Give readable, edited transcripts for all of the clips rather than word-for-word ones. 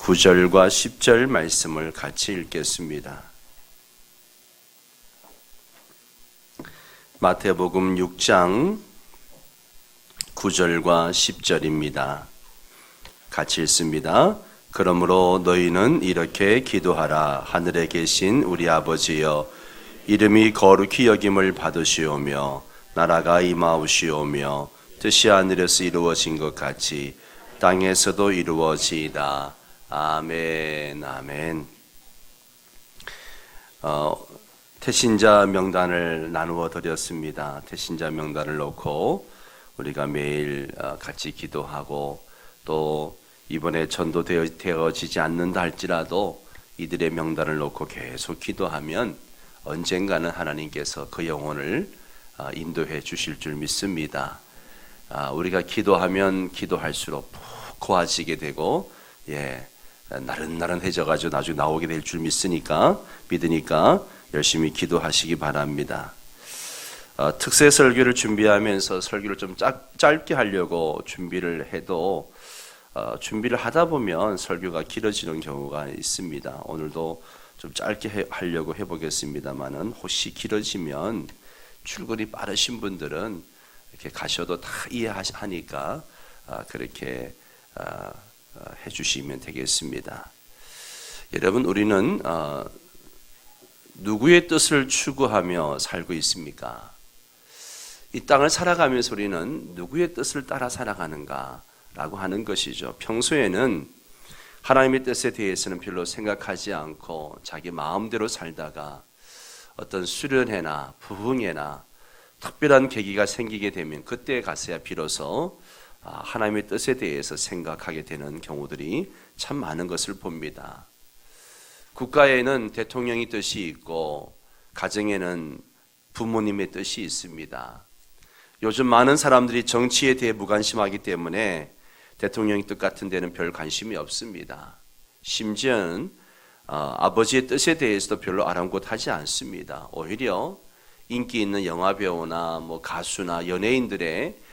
9절과 10절 말씀을 같이 읽겠습니다. 마태복음 6장 9절과 10절입니다. 같이 읽습니다. 그러므로 너희는 이렇게 기도하라. 하늘에 계신 우리 아버지여, 이름이 거룩히 여김을 받으시오며 나라가 임하옵시오며 뜻이 하늘에서 이루어진 것 같이 땅에서도 이루어지이다. 아멘. 아멘. 태신자 명단을 나누어 드렸습니다. 태신자 명단을 놓고 우리가 매일 같이 기도하고, 또 이번에 전도되어지지 않는다 할지라도 이들의 명단을 놓고 계속 기도하면 언젠가는 하나님께서 그 영혼을 인도해 주실 줄 믿습니다. 우리가 기도하면 기도할수록 푹 고아지게 되고, 나른나른해져가지고 나중에 나오게 될 줄 믿으니까 열심히 기도하시기 바랍니다. 특세 설교를 준비하면서 설교를 좀 짧게 하려고 준비를 해도 준비를 하다 보면 설교가 길어지는 경우가 있습니다. 오늘도 좀 짧게 하려고 해보겠습니다만은, 혹시 길어지면 출근이 빠르신 분들은 이렇게 가셔도 다 이해하니까 그렇게 해주시면 되겠습니다. 여러분, 우리는 누구의 뜻을 추구하며 살고 있습니까? 이 땅을 살아가면서 우리는 누구의 뜻을 따라 살아가는가 라고 하는 것이죠. 평소에는 하나님의 뜻에 대해서는 별로 생각하지 않고 자기 마음대로 살다가 어떤 수련회나 부흥회나 특별한 계기가 생기게 되면 그때 가서야 비로소 하나님의 뜻에 대해서 생각하게 되는 경우들이 참 많은 것을 봅니다. 국가에는 대통령의 뜻이 있고 가정에는 부모님의 뜻이 있습니다. 요즘 많은 사람들이 정치에 대해 무관심하기 때문에 대통령의 뜻 같은 데는 별 관심이 없습니다. 심지어는 아버지의 뜻에 대해서도 별로 아랑곳하지 않습니다. 오히려 인기 있는 영화배우나 가수나 연예인들의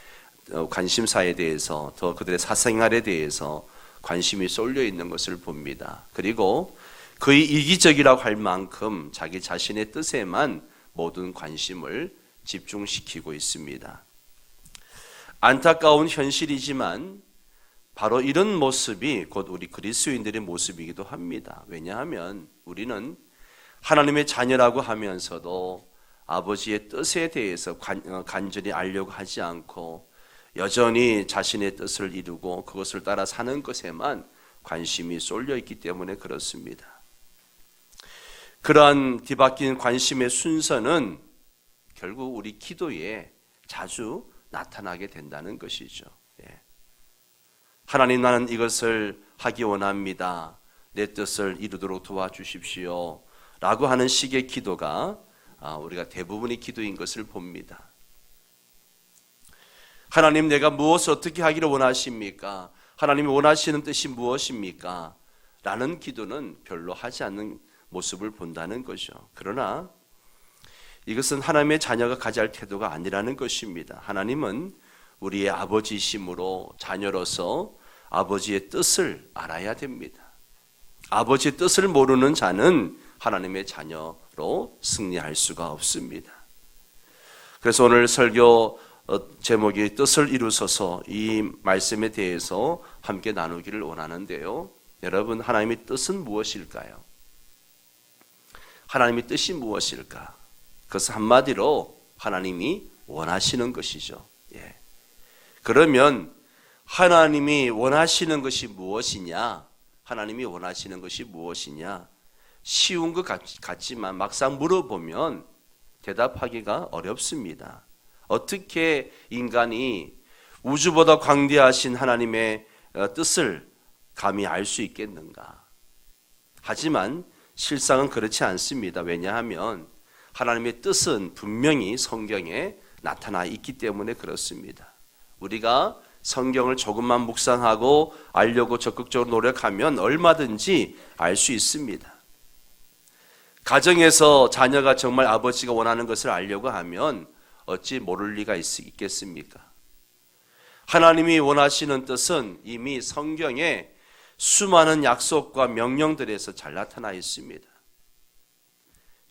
관심사에 대해서, 더 그들의 사생활에 대해서 관심이 쏠려 있는 것을 봅니다. 그리고 거의 이기적이라고 할 만큼 자기 자신의 뜻에만 모든 관심을 집중시키고 있습니다. 안타까운 현실이지만 바로 이런 모습이 곧 우리 그리스도인들의 모습이기도 합니다. 왜냐하면 우리는 하나님의 자녀라고 하면서도 아버지의 뜻에 대해서 간절히 알려고 하지 않고 여전히 자신의 뜻을 이루고 그것을 따라 사는 것에만 관심이 쏠려 있기 때문에 그렇습니다. 그러한 뒤바뀐 관심의 순서는 결국 우리 기도에 자주 나타나게 된다는 것이죠. 하나님, 나는 이것을 하기 원합니다. 내 뜻을 이루도록 도와주십시오 라고 하는 식의 기도가 우리가 대부분의 기도인 것을 봅니다. 하나님, 내가 무엇을 어떻게 하기를 원하십니까? 하나님이 원하시는 뜻이 무엇입니까? 라는 기도는 별로 하지 않는 모습을 본다는 거죠. 그러나 이것은 하나님의 자녀가 가져야 할 태도가 아니라는 것입니다. 하나님은 우리의 아버지이심으로 자녀로서 아버지의 뜻을 알아야 됩니다. 아버지의 뜻을 모르는 자는 하나님의 자녀로 승리할 수가 없습니다. 그래서 오늘 설교 제목이 뜻을 이루소서, 이 말씀에 대해서 함께 나누기를 원하는데요. 여러분, 하나님의 뜻은 무엇일까요? 하나님의 뜻이 무엇일까? 그것은 한마디로 하나님이 원하시는 것이죠. 그러면 하나님이 원하시는 것이 무엇이냐? 하나님이 원하시는 것이 무엇이냐? 쉬운 것 같지만 막상 물어보면 대답하기가 어렵습니다. 어떻게 인간이 우주보다 광대하신 하나님의 뜻을 감히 알 수 있겠는가? 하지만 실상은 그렇지 않습니다. 왜냐하면 하나님의 뜻은 분명히 성경에 나타나 있기 때문에 그렇습니다. 우리가 성경을 조금만 묵상하고 알려고 적극적으로 노력하면 얼마든지 알 수 있습니다. 가정에서 자녀가 정말 아버지가 원하는 것을 알려고 하면 어찌 모를 리가 있겠습니까? 하나님이 원하시는 뜻은 이미 성경에 수많은 약속과 명령들에서 잘 나타나 있습니다.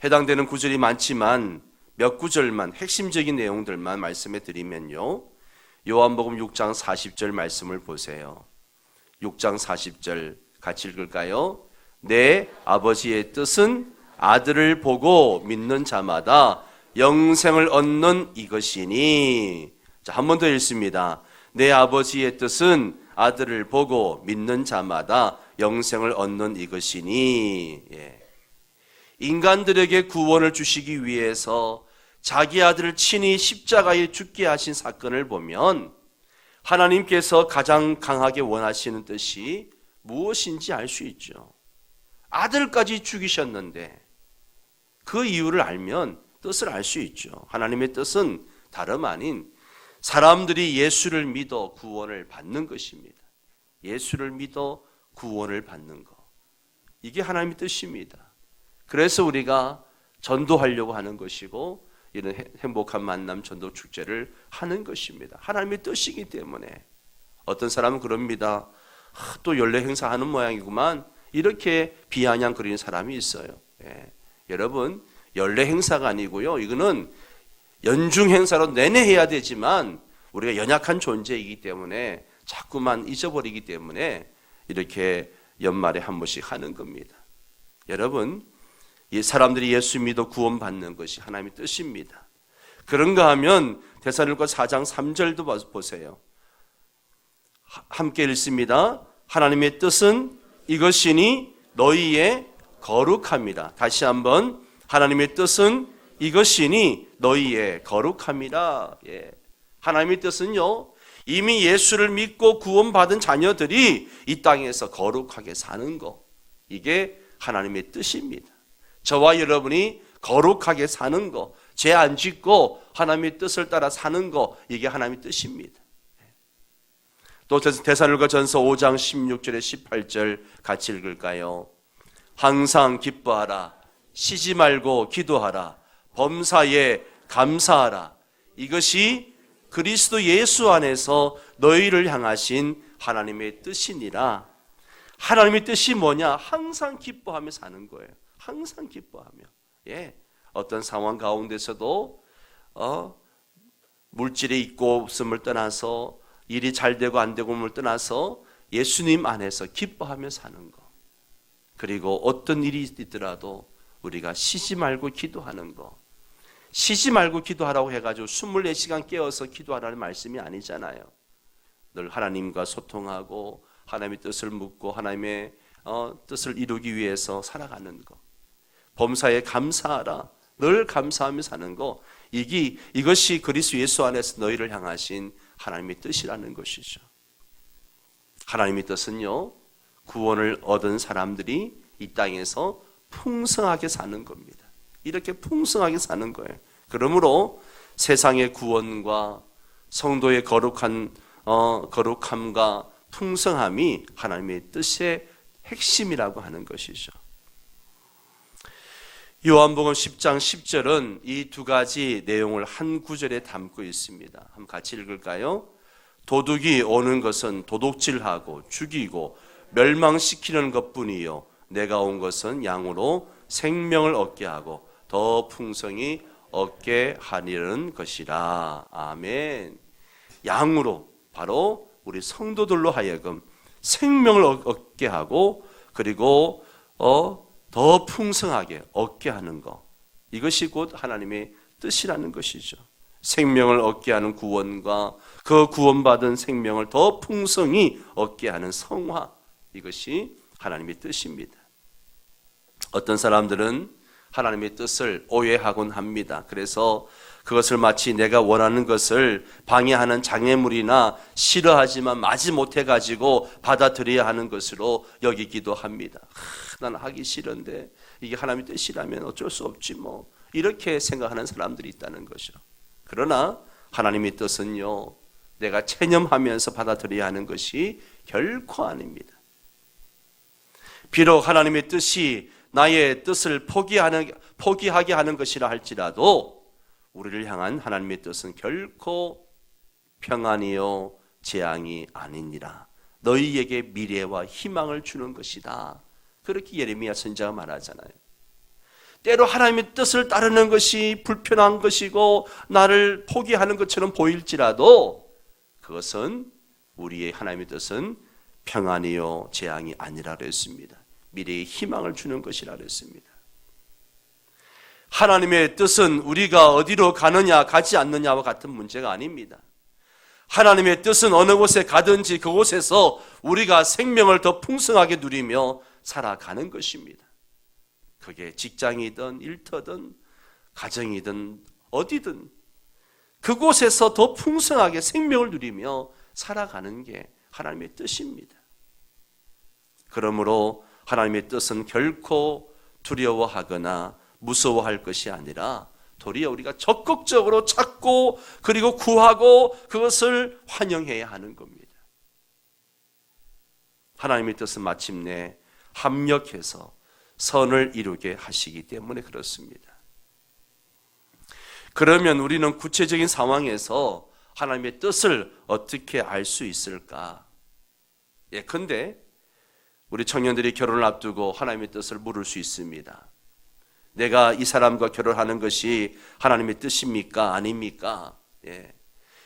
해당되는 구절이 많지만 몇 구절만, 핵심적인 내용들만 말씀해 드리면요, 요한복음 6장 40절 말씀을 보세요. 6장 40절 같이 읽을까요? 내 아버지의 뜻은 아들을 보고 믿는 자마다 영생을 얻는 이것이니. 자, 한 번 더 읽습니다. 내 아버지의 뜻은 아들을 보고 믿는 자마다 영생을 얻는 이것이니. 예. 인간들에게 구원을 주시기 위해서 자기 아들을 친히 십자가에 죽게 하신 사건을 보면 하나님께서 가장 강하게 원하시는 뜻이 무엇인지 알 수 있죠. 아들까지 죽이셨는데 그 이유를 알면 뜻을 알 수 있죠. 하나님의 뜻은 다름 아닌 사람들이 예수를 믿어 구원을 받는 것입니다. 예수를 믿어 구원을 받는 것. 이게 하나님의 뜻입니다. 그래서 우리가 전도하려고 하는 것이고 이런 행복한 만남 전도 축제를 하는 것입니다. 하나님의 뜻이기 때문에. 어떤 사람은 그럽니다. 또 연례 행사하는 모양이구만. 이렇게 비아냥거리는 사람이 있어요. 예. 여러분, 연례 행사가 아니고요, 이거는 연중 행사로 내내 해야 되지만 우리가 연약한 존재이기 때문에 자꾸만 잊어버리기 때문에 이렇게 연말에 한 번씩 하는 겁니다. 여러분, 이 사람들이 예수 믿어 구원받는 것이 하나님의 뜻입니다. 그런가 하면 데살로니가 4장 3절도 보세요. 함께 읽습니다. 하나님의 뜻은 이것이니 너희의 거룩함이라. 다시 한번, 하나님의 뜻은 이것이니 너희의 거룩함이라. 예. 하나님의 뜻은요, 이미 예수를 믿고 구원받은 자녀들이 이 땅에서 거룩하게 사는 것, 이게 하나님의 뜻입니다. 저와 여러분이 거룩하게 사는 것, 죄 안 짓고 하나님의 뜻을 따라 사는 것, 이게 하나님의 뜻입니다. 또 데살로니가전서 5장 16절에 18절 같이 읽을까요? 항상 기뻐하라, 쉬지 말고 기도하라, 범사에 감사하라. 이것이 그리스도 예수 안에서 너희를 향하신 하나님의 뜻이니라. 하나님의 뜻이 뭐냐? 항상 기뻐하며 사는 거예요. 항상 기뻐하며. 예. 어떤 상황 가운데서도 물질이 있고 없음을 떠나서, 일이 잘 되고 안 되고를 떠나서 예수님 안에서 기뻐하며 사는 것. 그리고 어떤 일이 있더라도 우리가 쉬지 말고 기도하는 것. 쉬지 말고 기도하라고 해가지고 24시간 깨어서 기도하라는 말씀이 아니잖아요. 늘 하나님과 소통하고 하나님의 뜻을 묻고 하나님의 뜻을 이루기 위해서 살아가는 것. 범사에 감사하라. 늘 감사하며 사는 것. 이것이 그리스도 예수 안에서 너희를 향하신 하나님의 뜻이라는 것이죠. 하나님의 뜻은요, 구원을 얻은 사람들이 이 땅에서 풍성하게 사는 겁니다. 이렇게 풍성하게 사는 거예요. 그러므로 세상의 구원과 성도의 거룩함과 풍성함이 하나님의 뜻의 핵심이라고 하는 것이죠. 요한복음 10장 10절은 이 두 가지 내용을 한 구절에 담고 있습니다. 한번 같이 읽을까요? 도둑이 오는 것은 도둑질하고 죽이고 멸망시키는 것뿐이요 내가 온 것은 양으로 생명을 얻게 하고 더 풍성히 얻게 하려는 것이라. 아멘. 양으로, 바로 우리 성도들로 하여금 생명을 얻게 하고 그리고 더 풍성하게 얻게 하는 것, 이것이 곧 하나님의 뜻이라는 것이죠. 생명을 얻게 하는 구원과 그 구원받은 생명을 더 풍성히 얻게 하는 성화, 이것이 하나님의 뜻입니다. 어떤 사람들은 하나님의 뜻을 오해하곤 합니다. 그래서 그것을 마치 내가 원하는 것을 방해하는 장애물이나 싫어하지만 마지 못해가지고 받아들여야 하는 것으로 여기기도 합니다. 난 하기 싫은데 이게 하나님의 뜻이라면 어쩔 수 없지 뭐, 이렇게 생각하는 사람들이 있다는 거죠. 그러나 하나님의 뜻은요, 내가 체념하면서 받아들여야 하는 것이 결코 아닙니다. 비록 하나님의 뜻이 나의 뜻을 포기하게 하는 것이라 할지라도 우리를 향한 하나님의 뜻은 결코 평안이요 재앙이 아니니라. 너희에게 미래와 희망을 주는 것이다. 그렇게 예레미야 선지자가 말하잖아요. 때로 하나님의 뜻을 따르는 것이 불편한 것이고 나를 포기하는 것처럼 보일지라도 그것은 우리의 하나님의 뜻은 평안이요 재앙이 아니라 그랬습니다. 미래의 희망을 주는 것이라 그랬습니다. 하나님의 뜻은 우리가 어디로 가느냐 가지 않느냐와 같은 문제가 아닙니다. 하나님의 뜻은 어느 곳에 가든지 그곳에서 우리가 생명을 더 풍성하게 누리며 살아가는 것입니다. 그게 직장이든 일터든 가정이든 어디든 그곳에서 더 풍성하게 생명을 누리며 살아가는 게 하나님의 뜻입니다. 그러므로 하나님의 뜻은 결코 두려워하거나 무서워할 것이 아니라 도리어 우리가 적극적으로 찾고 그리고 구하고 그것을 환영해야 하는 겁니다. 하나님의 뜻은 마침내 합력해서 선을 이루게 하시기 때문에 그렇습니다. 그러면 우리는 구체적인 상황에서 하나님의 뜻을 어떻게 알 수 있을까? 예컨대 우리 청년들이 결혼을 앞두고 하나님의 뜻을 물을 수 있습니다. 내가 이 사람과 결혼하는 것이 하나님의 뜻입니까? 아닙니까?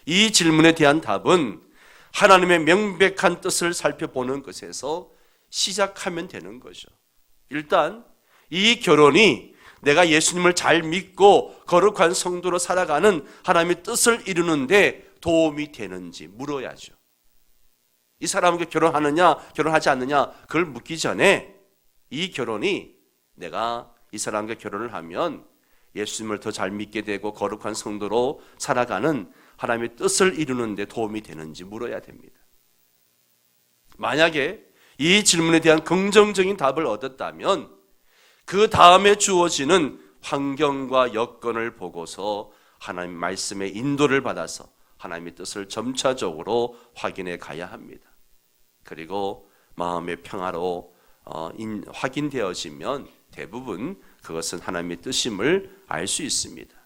이 질문에 대한 답은 하나님의 명백한 뜻을 살펴보는 것에서 시작하면 되는 거죠. 일단 이 결혼이 내가 예수님을 잘 믿고 거룩한 성도로 살아가는 하나님의 뜻을 이루는데 도움이 되는지 물어야죠. 이 사람과 결혼하느냐 결혼하지 않느냐 그걸 묻기 전에 이 결혼이 내가 이 사람과 결혼을 하면 예수님을 더 잘 믿게 되고 거룩한 성도로 살아가는 하나님의 뜻을 이루는데 도움이 되는지 물어야 됩니다. 만약에 이 질문에 대한 긍정적인 답을 얻었다면 그 다음에 주어지는 환경과 여건을 보고서 하나님 말씀의 인도를 받아서 하나님의 뜻을 점차적으로 확인해 가야 합니다. 그리고 마음의 평화로 확인되어지면 대부분 그것은 하나님의 뜻임을 알 수 있습니다.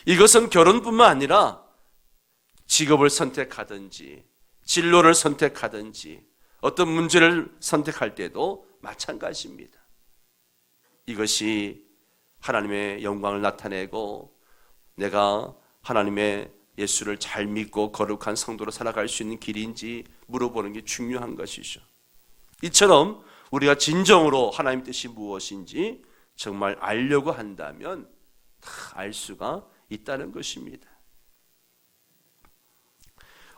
이것은 결혼뿐만 아니라 직업을 선택하든지 진로를 선택하든지 어떤 문제를 선택할 때도 마찬가지입니다. 이것이 하나님의 영광을 나타내고 내가 하나님의 예수를 잘 믿고 거룩한 성도로 살아갈 수 있는 길인지 물어보는 게 중요한 것이죠. 이처럼 우리가 진정으로 하나님의 뜻이 무엇인지 정말 알려고 한다면 다 알 수가 있다는 것입니다.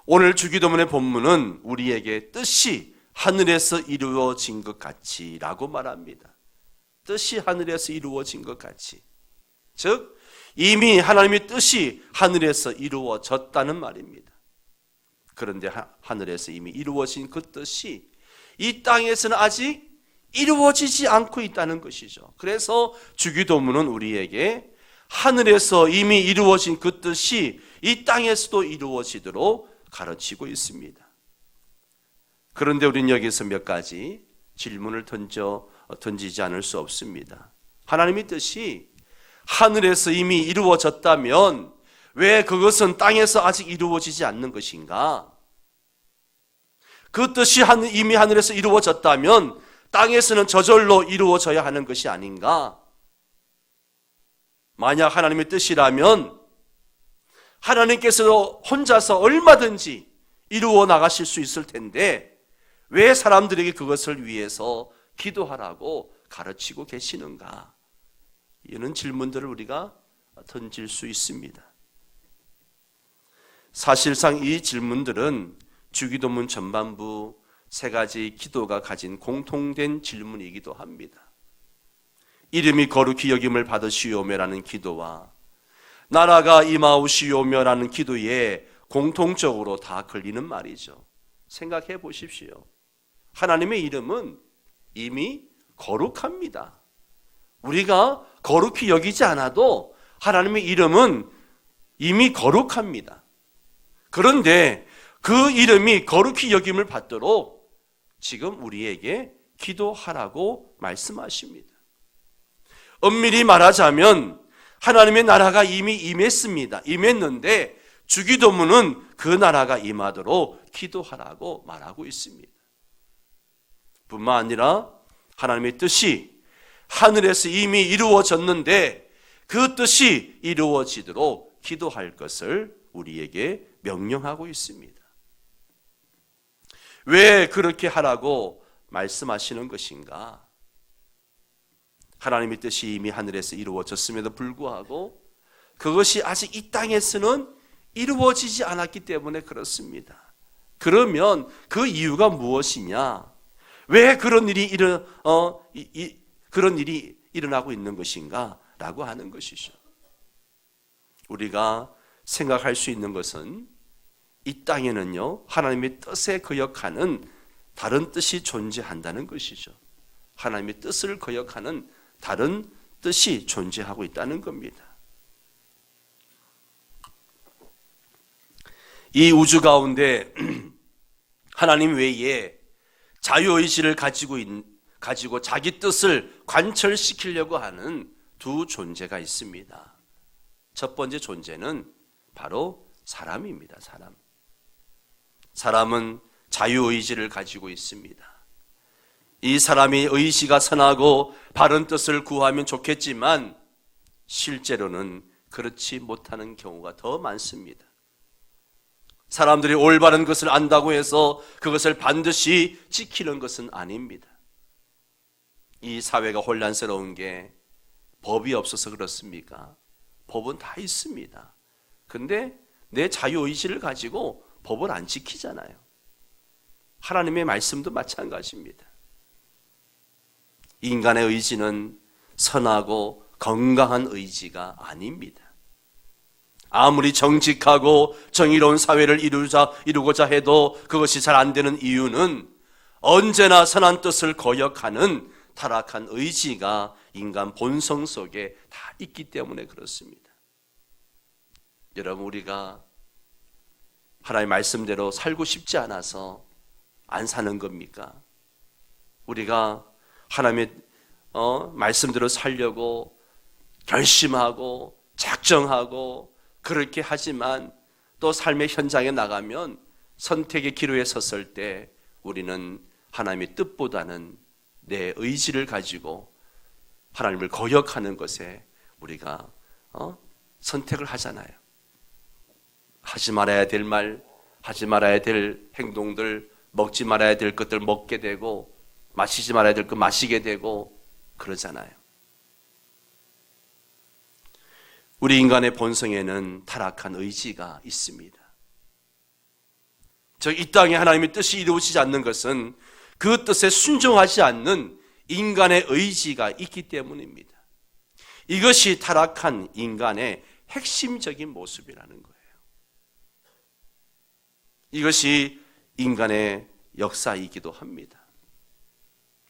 오늘 주기도문의 본문은 우리에게 뜻이 하늘에서 이루어진 것 같이 라고 말합니다. 뜻이 하늘에서 이루어진 것 같이. 즉 이미 하나님의 뜻이 하늘에서 이루어졌다는 말입니다. 그런데 하늘에서 이미 이루어진 그 뜻이 이 땅에서는 아직 이루어지지 않고 있다는 것이죠. 그래서 주기도문은 우리에게 하늘에서 이미 이루어진 그 뜻이 이 땅에서도 이루어지도록 가르치고 있습니다. 그런데 우리는 여기서 몇 가지 질문을 던지지 않을 수 없습니다. 하나님의 뜻이 하늘에서 이미 이루어졌다면 왜 그것은 땅에서 아직 이루어지지 않는 것인가? 그 뜻이 이미 하늘에서 이루어졌다면 땅에서는 저절로 이루어져야 하는 것이 아닌가? 만약 하나님의 뜻이라면 하나님께서 혼자서 얼마든지 이루어 나가실 수 있을 텐데 왜 사람들에게 그것을 위해서 기도하라고 가르치고 계시는가? 이런 질문들을 우리가 던질 수 있습니다. 사실상 이 질문들은 주기도문 전반부 세 가지 기도가 가진 공통된 질문이기도 합니다. 이름이 거룩히 여김을 받으시오며라는 기도와 나라가 임하오시오며라는 기도에 공통적으로 다 걸리는 말이죠. 생각해 보십시오. 하나님의 이름은 이미 거룩합니다. 우리가 거룩히 여기지 않아도 하나님의 이름은 이미 거룩합니다. 그런데 그 이름이 거룩히 여김을 받도록 지금 우리에게 기도하라고 말씀하십니다. 엄밀히 말하자면 하나님의 나라가 이미 임했습니다. 임했는데 주기도문은 그 나라가 임하도록 기도하라고 말하고 있습니다. 뿐만 아니라 하나님의 뜻이 하늘에서 이미 이루어졌는데 그 뜻이 이루어지도록 기도할 것을 우리에게 명령하고 있습니다. 왜 그렇게 하라고 말씀하시는 것인가? 하나님의 뜻이 이미 하늘에서 이루어졌음에도 불구하고 그것이 아직 이 땅에서는 이루어지지 않았기 때문에 그렇습니다. 그러면 그 이유가 무엇이냐? 왜 그런 일이 일어나고 있는 것인가? 라고 하는 것이죠. 우리가 생각할 수 있는 것은 이 땅에는요, 하나님의 뜻에 거역하는 다른 뜻이 존재한다는 것이죠. 하나님의 뜻을 거역하는 다른 뜻이 존재하고 있다는 겁니다. 이 우주 가운데 하나님 외에 자유의지를 가지고 자기 뜻을 관철시키려고 하는 두 존재가 있습니다. 첫 번째 존재는 바로 사람입니다. 사람은 자유의지를 가지고 있습니다. 이 사람이 의지가 선하고 바른 뜻을 구하면 좋겠지만 실제로는 그렇지 못하는 경우가 더 많습니다. 사람들이 올바른 것을 안다고 해서 그것을 반드시 지키는 것은 아닙니다. 이 사회가 혼란스러운 게 법이 없어서 그렇습니까? 법은 다 있습니다. 근데 내 자유의지를 가지고 법을 안 지키잖아요. 하나님의 말씀도 마찬가지입니다. 인간의 의지는 선하고 건강한 의지가 아닙니다. 아무리 정직하고 정의로운 사회를 이루고자 해도 그것이 잘 안 되는 이유는 언제나 선한 뜻을 거역하는 타락한 의지가 인간 본성 속에 다 있기 때문에 그렇습니다. 여러분, 우리가 하나님의 말씀대로 살고 싶지 않아서 안 사는 겁니까? 우리가 하나님의 말씀대로 살려고 결심하고 작정하고 그렇게 하지만 또 삶의 현장에 나가면 선택의 기로에 섰을 때 우리는 하나님의 뜻보다는 내 의지를 가지고 하나님을 거역하는 것에 우리가 선택을 하잖아요. 하지 말아야 될 말, 하지 말아야 될 행동들, 먹지 말아야 될 것들 먹게 되고 마시지 말아야 될 것 마시게 되고 그러잖아요. 우리 인간의 본성에는 타락한 의지가 있습니다. 이 땅에 하나님의 뜻이 이루어지지 않는 것은 그 뜻에 순종하지 않는 인간의 의지가 있기 때문입니다. 이것이 타락한 인간의 핵심적인 모습이라는 거예요. 이것이 인간의 역사이기도 합니다.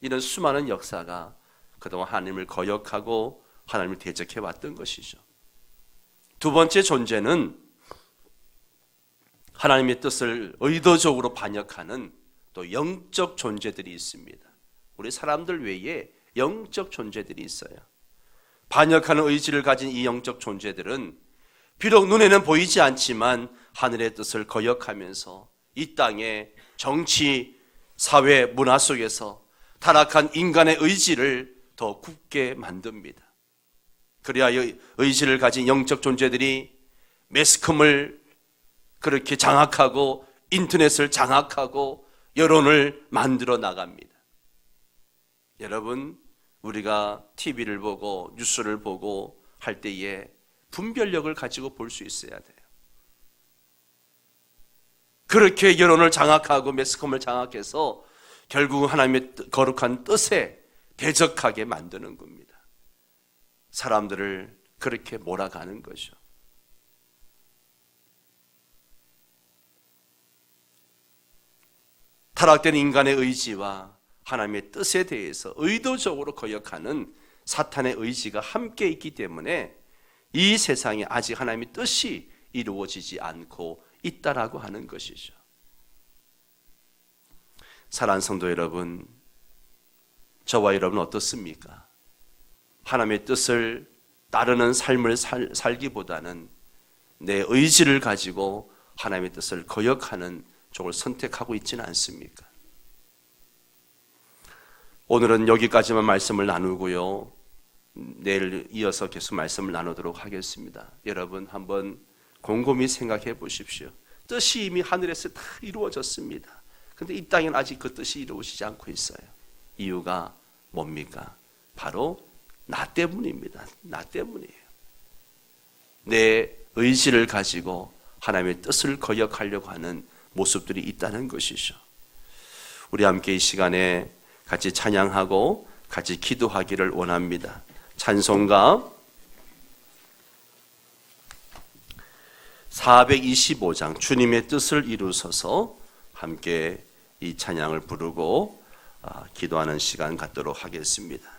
이런 수많은 역사가 그동안 하나님을 거역하고 하나님을 대적해 왔던 것이죠. 두 번째 존재는 하나님의 뜻을 의도적으로 반역하는 또 영적 존재들이 있습니다. 우리 사람들 외에 영적 존재들이 있어요. 반역하는 의지를 가진 이 영적 존재들은 비록 눈에는 보이지 않지만 하늘의 뜻을 거역하면서 이 땅의 정치, 사회, 문화 속에서 타락한 인간의 의지를 더 굳게 만듭니다. 그래야 의지를 가진 영적 존재들이 매스컴을 그렇게 장악하고 인터넷을 장악하고 여론을 만들어 나갑니다. 여러분, 우리가 TV를 보고 뉴스를 보고 할 때에 분별력을 가지고 볼 수 있어야 돼요. 그렇게 여론을 장악하고 매스컴을 장악해서 결국은 하나님의 거룩한 뜻에 대적하게 만드는 겁니다. 사람들을 그렇게 몰아가는 거죠. 타락된 인간의 의지와 하나님의 뜻에 대해서 의도적으로 거역하는 사탄의 의지가 함께 있기 때문에 이 세상에 아직 하나님의 뜻이 이루어지지 않고 있다라고 하는 것이죠. 사랑하는 성도 여러분, 저와 여러분 어떻습니까? 하나님의 뜻을 따르는 삶을 살기보다는 내 의지를 가지고 하나님의 뜻을 거역하는 쪽을 선택하고 있지는 않습니까? 오늘은 여기까지만 말씀을 나누고요. 내일 이어서 계속 말씀을 나누도록 하겠습니다. 여러분 한번 곰곰이 생각해 보십시오. 뜻이 이미 하늘에서 다 이루어졌습니다. 그런데 이 땅에는 아직 그 뜻이 이루어지지 않고 있어요. 이유가 뭡니까? 바로 나 때문입니다. 나 때문이에요. 내 의지를 가지고 하나님의 뜻을 거역하려고 하는 모습들이 있다는 것이죠. 우리 함께 이 시간에 같이 찬양하고 같이 기도하기를 원합니다. 찬송가 425장 주님의 뜻을 이루소서 함께 이 찬양을 부르고 기도하는 시간 갖도록 하겠습니다.